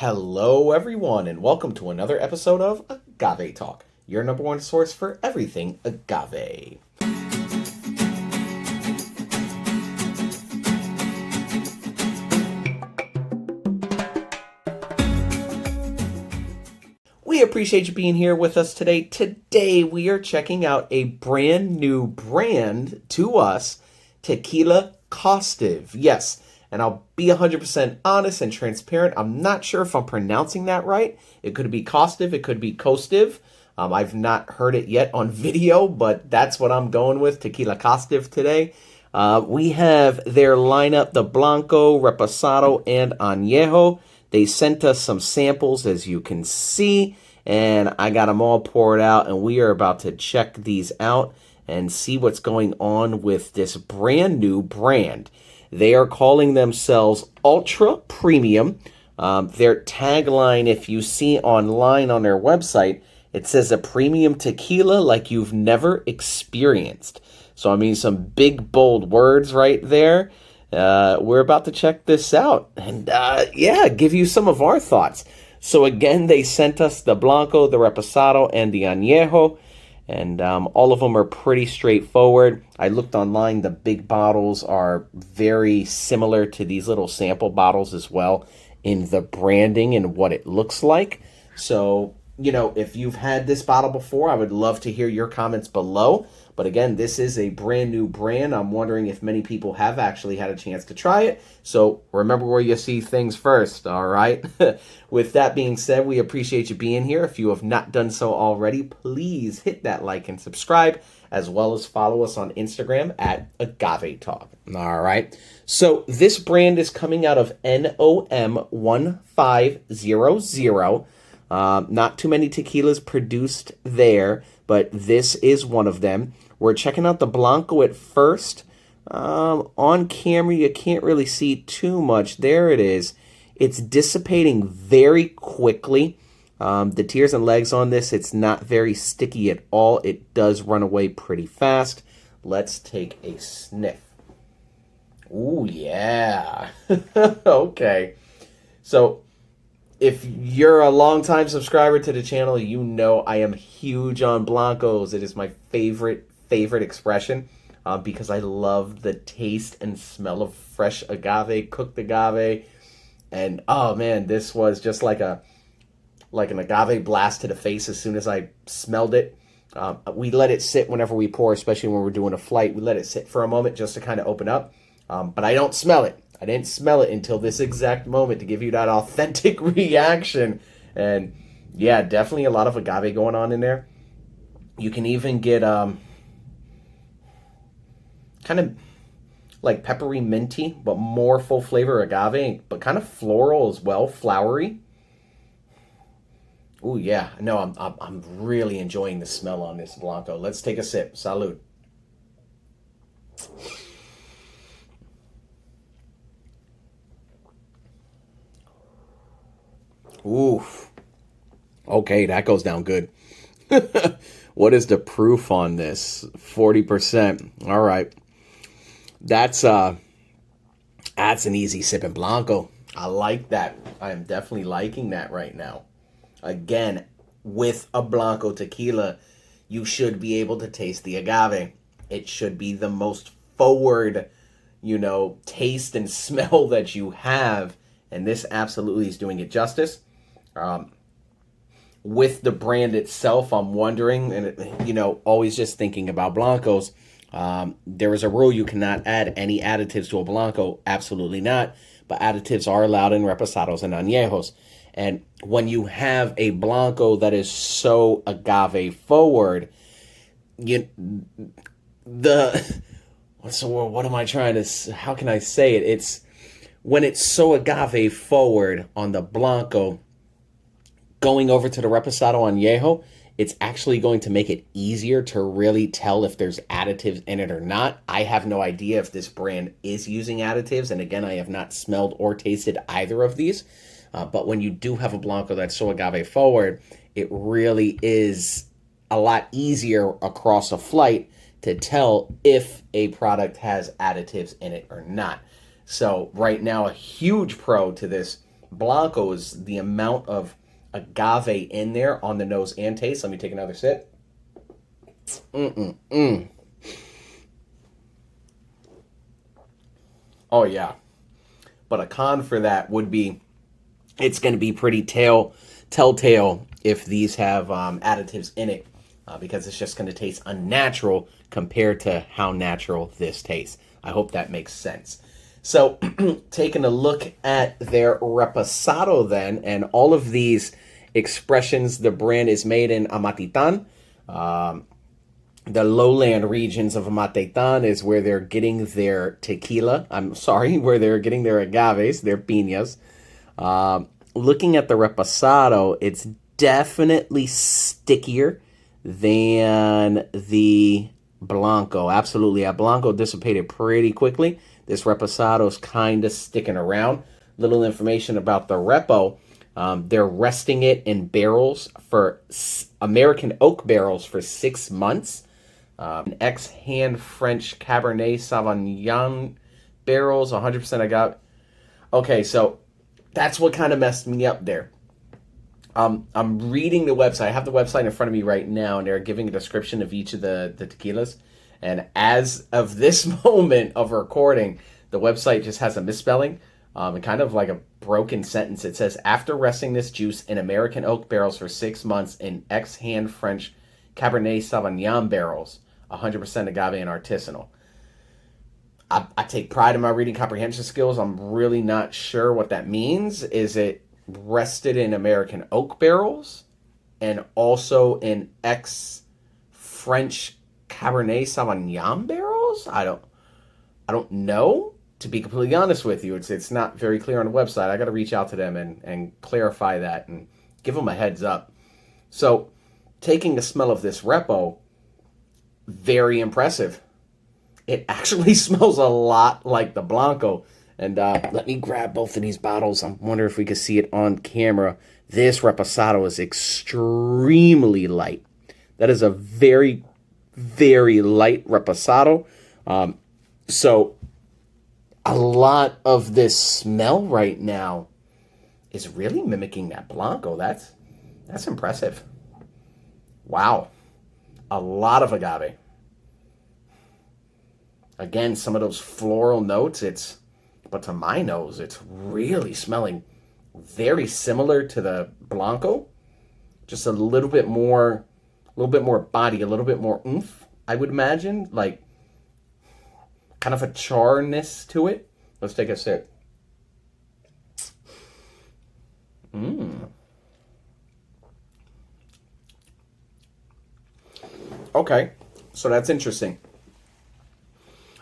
Hello, everyone, and welcome to another episode of Agave Talk, your number one source for everything agave. We appreciate you being here with us today. Today, we are checking out a brand new brand to us, Tequila Kostiv. Yes. And I'll be 100% honest and transparent. I'm not sure if I'm pronouncing that right. It could be Kostiv. It could be Kostiv. I've not heard it yet on video, but that's what I'm going with, Tequila Kostiv today. We have their lineup, the Blanco, Reposado, and Añejo. They sent us some samples, as you can see, and I got them all poured out, and we are about to check these out and see what's going on with this brand new brand. They are calling themselves Ultra Premium. Their tagline, if you see online on their website, it says a premium tequila like you've never experienced. So, I mean, some big, bold words right there. We're about to check this out and, give you some of our thoughts. So, again, they sent us the Blanco, the Reposado, and the Añejo. And all of them are pretty straightforward. I looked online. The big bottles are very similar to these little sample bottles as well in the branding and what it looks like. So, if you've had this bottle before, I would love to hear your comments below. But again, this is a brand new brand. I'm wondering if many people have actually had a chance to try it. So remember where you see things first, all right? With that being said, we appreciate you being here. If you have not done so already, please hit that like and subscribe, as well as follow us on Instagram at Agave Talk. All right. So this brand is coming out of NOM 1500. Not too many tequilas produced there, but this is one of them. We're checking out the Blanco at first. On camera, you can't really see too much. There it is. It's dissipating very quickly. The tears and legs on this, it's not very sticky at all. It does run away pretty fast. Let's take a sniff. Ooh, yeah. Okay. So, if you're a longtime subscriber to the channel, you know I am huge on Blancos. It is my favorite expression because I love the taste and smell of fresh agave, cooked agave. And, oh, man, this was just like an agave blast to the face as soon as I smelled it. We let it sit whenever we pour, especially when we're doing a flight. We let it sit for a moment just to kind of open up. But I don't smell it. I didn't smell it until this exact moment to give you that authentic reaction. And yeah, definitely a lot of agave going on in there. You can even get kind of like peppery minty, but more full flavor agave, but kind of floral as well, flowery. Oh yeah, no, I'm really enjoying the smell on this Blanco. Let's take a sip. Salud. Oof. Okay, that goes down good. What is the proof on this? 40%. All right. That's an easy sipping Blanco. I like that. I am definitely liking that right now. Again, with a Blanco tequila, you should be able to taste the agave. It should be the most forward, taste and smell that you have. And this absolutely is doing it justice. With the brand itself, I'm wondering, and always just thinking about Blancos, there is a rule you cannot add any additives to a Blanco. Absolutely not. But additives are allowed in Reposados and Añejos. And when you have a Blanco that is so agave forward, what am I trying to, how can I say it? It's when it's so agave forward on the Blanco, going over to the Reposado Añejo, it's actually going to make it easier to really tell if there's additives in it or not. I have no idea if this brand is using additives. And again, I have not smelled or tasted either of these. But when you do have a Blanco that's so agave forward, it really is a lot easier across a flight to tell if a product has additives in it or not. So right now, a huge pro to this Blanco is the amount of agave in there on the nose and taste. Let me take another sip. Oh, yeah. But a con for that would be it's going to be pretty telltale if these have additives in it because it's just going to taste unnatural compared to how natural this tastes. I hope that makes sense. So taking a look at their Reposado then, and all of these expressions, the brand is made in Amatitan. The lowland regions of Amatitan is where they're getting their tequila. Where they're getting their agaves, their piñas. Looking at the Reposado, it's definitely stickier than the Blanco. Absolutely. Blanco dissipated pretty quickly. This Reposado is kind of sticking around. Little information about the Repo. They're resting it in barrels for American oak barrels for 6 months. Ex-hand French Cabernet Sauvignon barrels, 100% agave. Okay, so that's what kind of messed me up there. I'm reading the website. I have the website in front of me right now, and they're giving a description of each of the tequilas. And as of this moment of recording, the website just has a misspelling and kind of like a broken sentence. It says, after resting this juice in American oak barrels for 6 months in ex-hand French Cabernet Sauvignon barrels, 100% agave and artisanal. I take pride in my reading comprehension skills. I'm really not sure what that means. Is it rested in American oak barrels and also in ex-French Cabernet Sauvignon barrels? I don't know. To be completely honest with you, it's not very clear on the website. I got to reach out to them and clarify that and give them a heads up. So, taking a smell of this Repo, very impressive. It actually smells a lot like the Blanco. And let me grab both of these bottles. I wonder if we can see it on camera. This Reposado is extremely light. That is a very, very light Reposado. So a lot of this smell right now is really mimicking that Blanco. That's impressive. Wow. A lot of agave. Again, some of those floral notes, but to my nose, it's really smelling very similar to the Blanco. Just a little bit more body, a little bit more oomph, I would imagine. Like, kind of a charness to it. Let's take a sip. Okay, so that's interesting.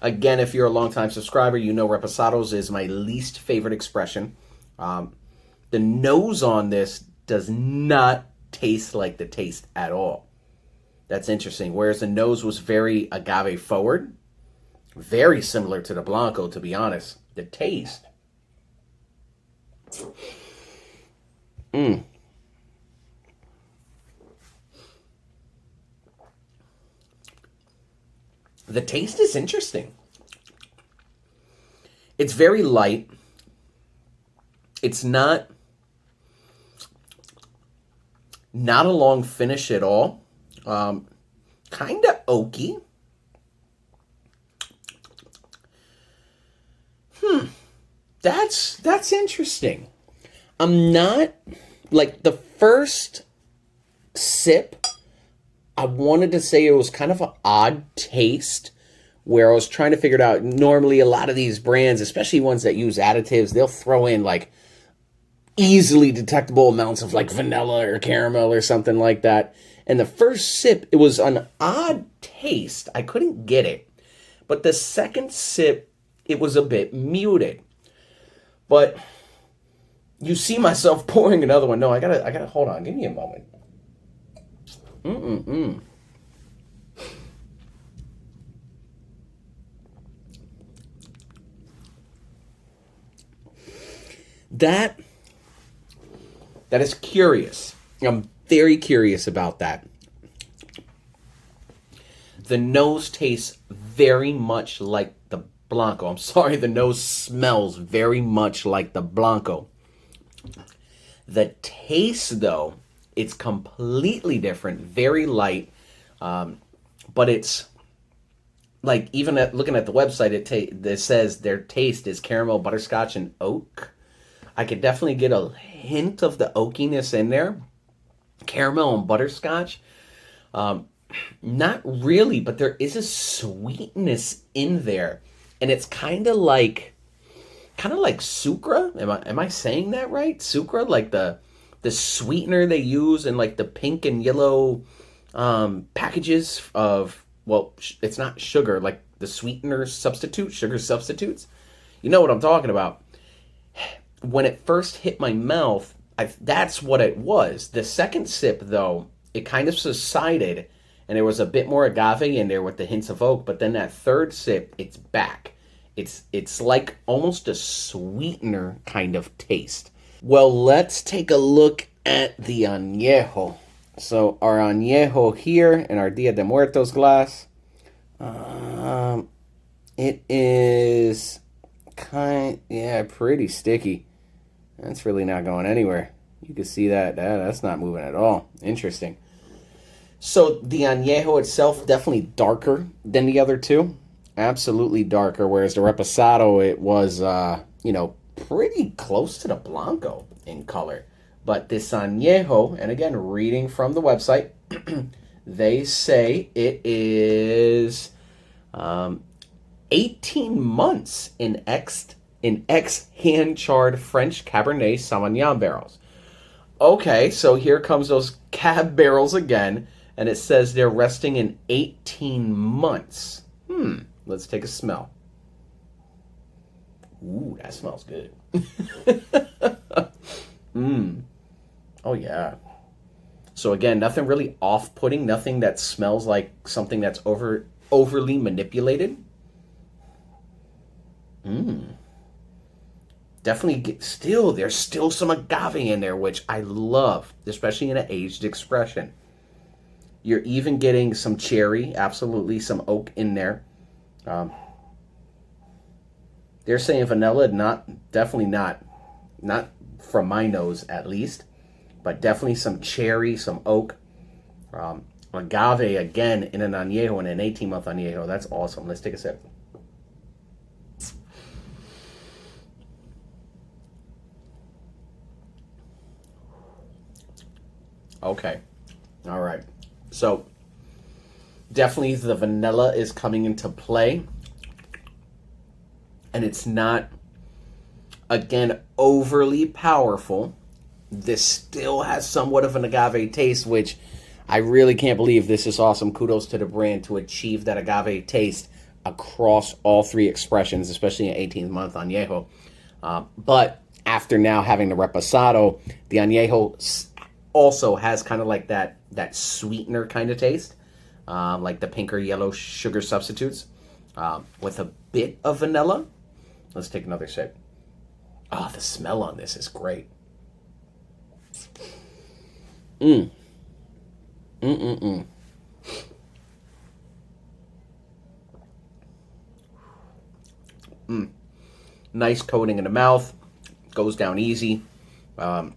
Again, if you're a longtime subscriber, you know Reposados is my least favorite expression. The nose on this does not taste like the taste at all. That's interesting. Whereas the nose was very agave forward, very similar to the Blanco, to be honest. The taste. The taste is interesting. It's very light. It's not a long finish at all. Kind of oaky. That's interesting. I'm not, like, the first sip, I wanted to say it was kind of an odd taste where I was trying to figure it out. Normally, a lot of these brands, especially ones that use additives, they'll throw in, like, easily detectable amounts of, like, vanilla or caramel or something like that. And the first sip, it was an odd taste. I couldn't get it. But the second sip, it was a bit muted. But you see myself pouring another one. No, I gotta hold on. Give me a moment. That is curious. I'm very curious about that. The nose tastes very much like the Blanco. I'm sorry, the nose smells very much like the Blanco. The taste, though, it's completely different, very light, but it's like even looking at the website, it says their taste is caramel, butterscotch, and oak. I could definitely get a hint of the oakiness in there, caramel and butterscotch. Not really, but there is a sweetness in there, and it's kind of like sucra. Am I saying that right? Sucra, like the sweetener they use in like the pink and yellow packages of, well, it's not sugar, like the sweetener substitute, sugar substitutes. You know what I'm talking about. When it first hit my mouth, that's what it was. The second sip, though, it kind of subsided, and there was a bit more agave in there with the hints of oak. But then that third sip, it's back. It's like almost a sweetener kind of taste. Well, let's take a look at the Añejo. So our Añejo here in our Dia de Muertos glass, it is pretty sticky. That's really not going anywhere. You can see that's not moving at all. Interesting. So the Añejo itself definitely darker than the other two. Absolutely darker, whereas the Reposado, it was, pretty close to the Blanco in color. But this Añejo, and again, reading from the website, they say it is 18 months in hand-charred French Cabernet Sauvignon barrels. Okay, so here comes those cab barrels again, and it says they're resting in 18 months. Let's take a smell. Ooh, that smells good. Oh, yeah. So again, nothing really off-putting, nothing that smells like something that's overly manipulated. Definitely there's still some agave in there, which I love, especially in an aged expression. You're even getting some cherry, absolutely, some oak in there. They're saying vanilla, definitely not from my nose at least, but definitely some cherry, some oak. Agave again in an Añejo, in an 18-month Añejo. That's awesome. Let's take a sip. Okay. All right. So definitely the vanilla is coming into play. And it's not, again, overly powerful. This still has somewhat of an agave taste, which I really can't believe. This is awesome. Kudos to the brand to achieve that agave taste across all three expressions, especially an 18-month Añejo. But after now having the Reposado, the Añejo also has kind of like that sweetener kind of taste, like the pink or yellow sugar substitutes, with a bit of vanilla. Let's take another sip. Oh, the smell on this is great. Nice coating in the mouth. Goes down easy. But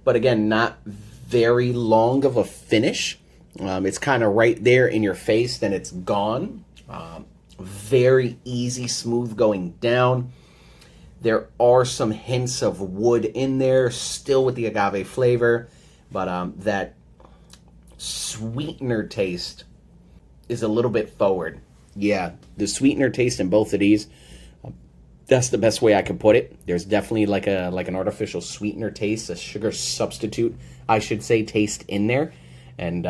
again, not very long of a finish. It's kind of right there in your face, then it's gone. Very easy, smooth going down. There are some hints of wood in there, still with the agave flavor, but that sweetener taste is a little bit forward. Yeah, the sweetener taste in both of these, that's the best way I can put it. There's definitely like an artificial sweetener taste, a sugar substitute, I should say, taste in there, and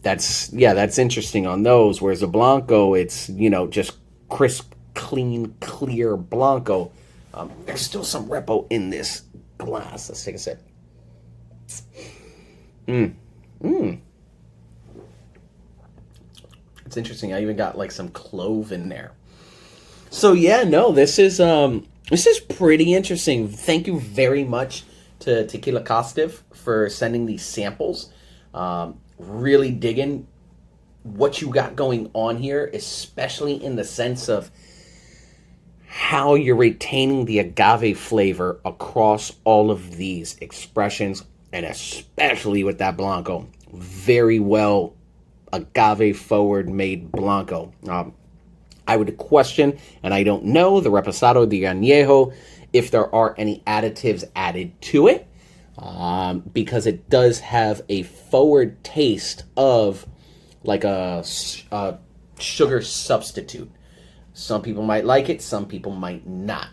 that's interesting on those. Whereas the Blanco, it's just crisp, clean, clear Blanco. There's still some Repo in this glass. Let's take a sip. It's interesting. I even got like some clove in there. So yeah, no, this is pretty interesting. Thank you very much to Tequila Kostiv for sending these samples. Really digging what you got going on here, especially in the sense of how you're retaining the agave flavor across all of these expressions, and especially with that Blanco. Very well agave forward made Blanco. I would question, and I don't know, the Reposado, the Añejo, if there are any additives added to it, because it does have a forward taste of like a sugar substitute. Some people might like it, some people might not.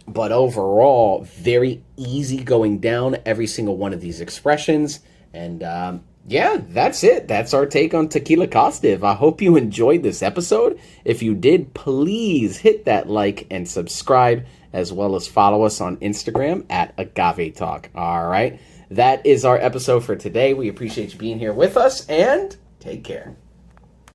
But overall, very easy going down every single one of these expressions. And yeah, that's it. That's our take on Tequila Kostiv. I hope you enjoyed this episode. If you did, please hit that like and subscribe, as well as follow us on Instagram at Agave Talk. All right. That is our episode for today. We appreciate you being here with us, and take care.